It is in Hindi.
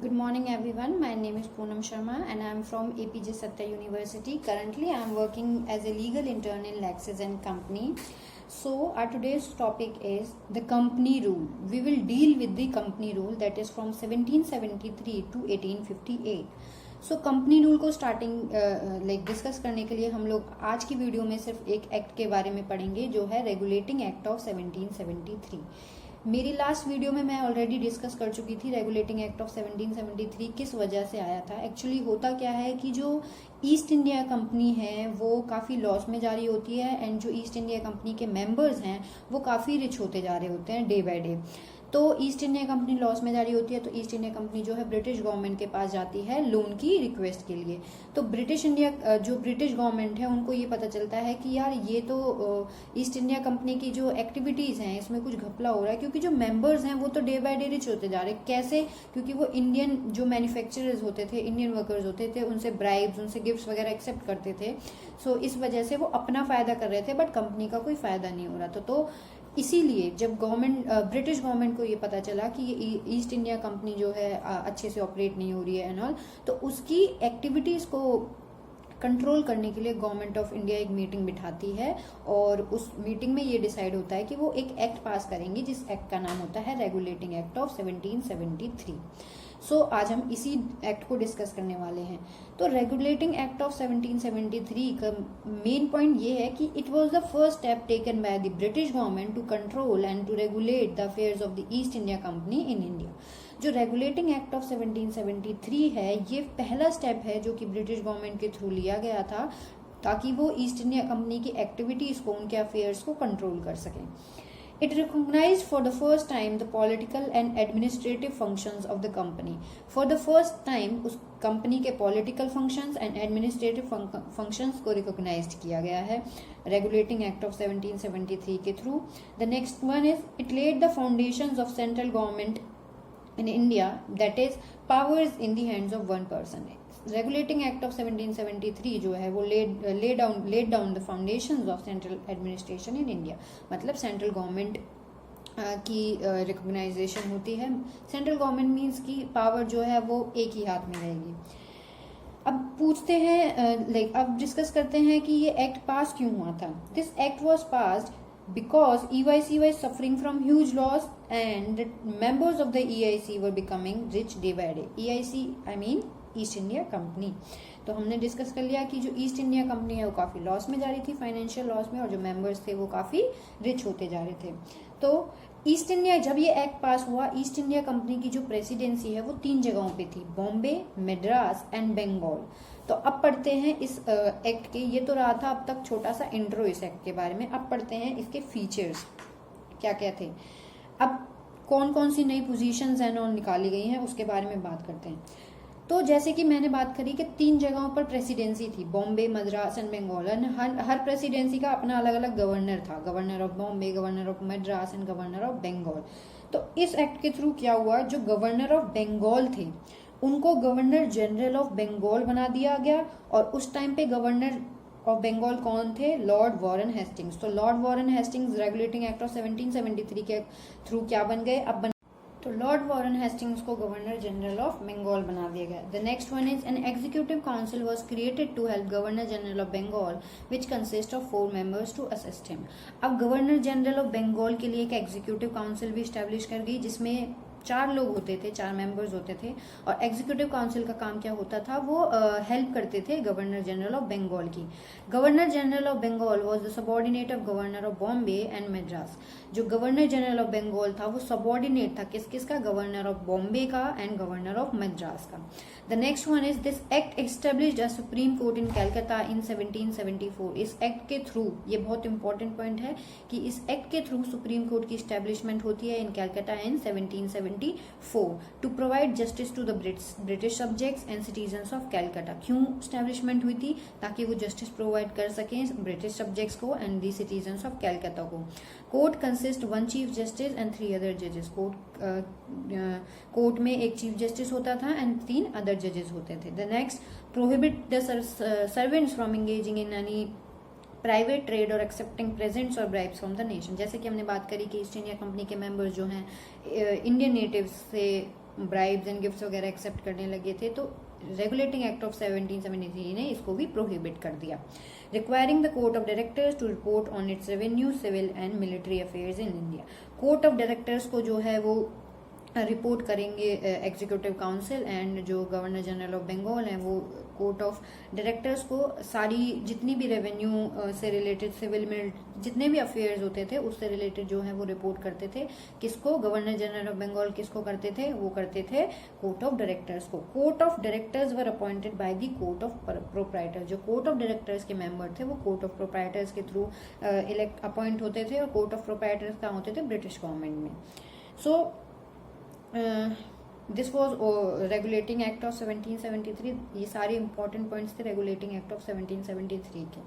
Good morning everyone. My name is Poonam Sharma and I am from APJ Satta University. Currently I am working as a legal intern in Lexis and Company. So our today's topic is the company rule. We will deal with the company rule that is from 1773 to 1858. So company rule को स्टार्टिंग डिस्कस करने के लिए हम लोग आज की वीडियो में सिर्फ एक एक्ट के बारे में पढ़ेंगे जो है रेगुलेटिंग एक्ट ऑफ 1773. मेरी लास्ट वीडियो में मैं ऑलरेडी डिस्कस कर चुकी थी रेगुलेटिंग एक्ट ऑफ 1773 किस वजह से आया था. एक्चुअली होता क्या है कि जो ईस्ट इंडिया कंपनी है वो काफ़ी लॉस में जारी होती है एंड जो ईस्ट इंडिया कंपनी के मेंबर्स हैं वो काफ़ी रिच होते जा रहे होते हैं डे बाय डे. तो ईस्ट इंडिया कंपनी लॉस में जारी होती है तो ईस्ट इंडिया कंपनी जो है ब्रिटिश गवर्नमेंट के पास जाती है लोन की रिक्वेस्ट के लिए. तो ब्रिटिश गवर्नमेंट है उनको ये पता चलता है कि यार ये तो ईस्ट इंडिया कंपनी की जो एक्टिविटीज हैं इसमें कुछ घपला हो रहा है, क्योंकि जो मेंबर्स हैं वो तो डे बाय डे रिच होते जा रहे हैं. कैसे? क्योंकि वो इंडियन जो मैन्युफैक्चरर्स होते थे, इंडियन वर्कर्स होते थे, उनसे ब्राइब्स, उनसे गिफ्ट्स वगैरह एक्सेप्ट करते थे. सो इस वजह से वो अपना फायदा कर रहे थे बट कंपनी का कोई फायदा नहीं हो रहा था. तो इसीलिए जब ब्रिटिश गवर्नमेंट को ये पता चला कि ये ईस्ट इंडिया कंपनी जो है अच्छे से ऑपरेट नहीं हो रही है एंड ऑल, तो उसकी एक्टिविटीज को कंट्रोल करने के लिए गवर्नमेंट ऑफ इंडिया एक मीटिंग बिठाती है और उस मीटिंग में ये डिसाइड होता है कि वो एक एक्ट पास करेंगे जिस एक्ट का नाम होता है रेगुलेटिंग एक्ट ऑफ 1773. सो आज हम इसी एक्ट को डिस्कस करने वाले हैं. तो रेगुलेटिंग एक्ट ऑफ 1773 का मेन पॉइंट ये है कि it was the first step taken by the British government to control and to regulate the affairs of the East India Company in India. जो रेगुलेटिंग एक्ट ऑफ 1773 है ये पहला स्टेप है जो कि ब्रिटिश गवर्नमेंट के थ्रू लिया गया था ताकि वो ईस्ट इंडिया कंपनी की एक्टिविटीज को, उनके अफेयर्स को कंट्रोल कर सकें. It recognized for the first time the political and administrative functions of the company. For the first time उस कंपनी के political functions and administrative functions को recognized किया गया है Regulating Act of 1773 के through. The next one is it laid the foundations of central government in India, that is powers in the hands of one person. Regulating act of 1773 जो है वो laid down the foundations of central administration in India. मतलब सेंट्रल गवर्नमेंट की रिकॉग्नाइजेशन होती है. सेंट्रल गवर्नमेंट मीन्स की पावर जो है वो एक ही हाथ में रहेगी. अब पूछते हैं अब डिस्कस करते हैं कि ये एक्ट पास क्यों हुआ था. This act was passed because EIC was suffering from huge loss and the members of the EIC were becoming rich day by day. EIC I mean east India company. तो हमने डिस्कस कर लिया कि जो ईस्ट इंडिया कंपनी है वो काफ़ी लॉस में जा रही थी, फाइनेंशियल लॉस में, और जो मेंबर्स थे वो काफ़ी रिच होते जा रहे थे. तो ईस्ट इंडिया, जब ये एक्ट पास हुआ, ईस्ट इंडिया कंपनी की जो प्रेसिडेंसी है वो 3 जगहों पे थी, बॉम्बे, मद्रास एंड बंगाल. तो अब पढ़ते हैं इस एक्ट के. ये तो रहा था अब तक छोटा सा इंट्रो इस एक्ट के बारे में. अब पढ़ते हैं इसके फीचर्स क्या क्या थे. अब कौन कौन सी नई पोजीशंस हैं और निकाली गई हैं उसके बारे में बात करते हैं. तो जैसे कि मैंने बात करी कि 3 जगहों पर प्रेसिडेंसी थी, बॉम्बे, मद्रास एंड बंगाल. हर प्रेसिडेंसी का अपना अलग अलग गवर्नर था, governor of Bombay, governor of Madras and governor of Bengal. तो इस एक्ट के थ्रू क्या हुआ, जो गवर्नर ऑफ बंगाल थे उनको गवर्नर जनरल ऑफ बंगाल बना दिया गया. और उस टाइम पे गवर्नर ऑफ बंगाल कौन थे? Lord Warren Hastings. तो Lord Warren Hastings regulating act of 1773 के थ्रू क्या बन गए? तो लॉर्ड वॉरेन हेस्टिंग्स को गवर्नर जनरल ऑफ बंगाल बना दिया गया. The next one is an executive council was created to help governor general of Bengal which consist of 4 members to assist him. अब गवर्नर जनरल ऑफ बंगाल के लिए एक एग्जीक्यूटिव काउंसिल भी स्टैब्लिश कर गई जिसमें 4 लोग होते थे, 4 मेंबर्स होते थे. और एग्जीक्यूटिव काउंसिल का काम क्या होता था? वो हेल्प करते थे गवर्नर जनरल ऑफ बंगाल की. Governor general of Bengal was the subordinate of governor of Bombay and Madras. जो गवर्नर जनरल ऑफ बंगाल था वो सबऑर्डिनेट था किसका? गवर्नर ऑफ बॉम्बे का एंड गवर्नर ऑफ मद्रास का. The next one is this act established a supreme court in Calcutta in 1774. इस एक्ट के थ्रू, ये बहुत इंपॉर्टेंट पॉइंट है कि इस एक्ट के थ्रू सुप्रीम कोर्ट की स्टैब्लिशमेंट होती है in Calcutta in 1774 to provide justice to the British subjects and citizens of Calcutta. क्यों स्टैब्लिशमेंट हुई थी? ताकि वो जस्टिस प्रोवाइड कर सकें ब्रिटिश सब्जेक्ट्स को and the citizens of Calcutta को. Court consist 1 chief justice and 3 other जजेस. कोर्ट में एक चीफ जस्टिस होता था एंड 3 अदर जजेस होते थे. The next, prohibit the servants from engaging in any private trade और एक्सेप्टिंग प्रेजेंट्स और ब्राइब्स फ्रॉम द नेशन. जैसे कि हमने बात करी कि ईस्ट इंडिया कंपनी के मेंबर्स जो हैं इंडियन नेटिव्स से ब्राइब्स एंड गिफ्ट्स वगैरह एक्सेप्ट करने लगे थे, तो रेगुलेटिंग एक्ट ऑफ 1773 ने इसको भी प्रोहिबिट कर दिया। Requiring the court of directors to report on its revenue, civil and military affairs in India. Court of directors को जो है वो रिपोर्ट करेंगे एग्जीक्यूटिव काउंसिल, एंड जो गवर्नर जनरल ऑफ बंगाल है वो कोर्ट ऑफ डायरेक्टर्स को सारी जितनी भी रेवेन्यू से रिलेटेड, सिविल में जितने भी अफेयर्स होते थे उससे रिलेटेड जो है वो रिपोर्ट करते थे। किसको? गवर्नर जनरल ऑफ बंगाल किसको करते थे? वो करते थे कोर्ट ऑफ डायरेक्टर्स को। Court of directors were appointed by the court of proprietors. जो कोर्ट ऑफ डायरेक्टर्स के मेंबर थे वो कोर्ट ऑफ प्रोप्राइटर्स के थ्रू इलेक्ट अपॉइंट होते थे, और कोर्ट ऑफ प्रोप्राइटर्स कहाँ होते थे? ब्रिटिश गवर्नमेंट में। So this was regulating act of 1773। ये सारे इंपॉर्टेंट पॉइंट्स थे रेगुलेटिंग एक्ट ऑफ 1773 के।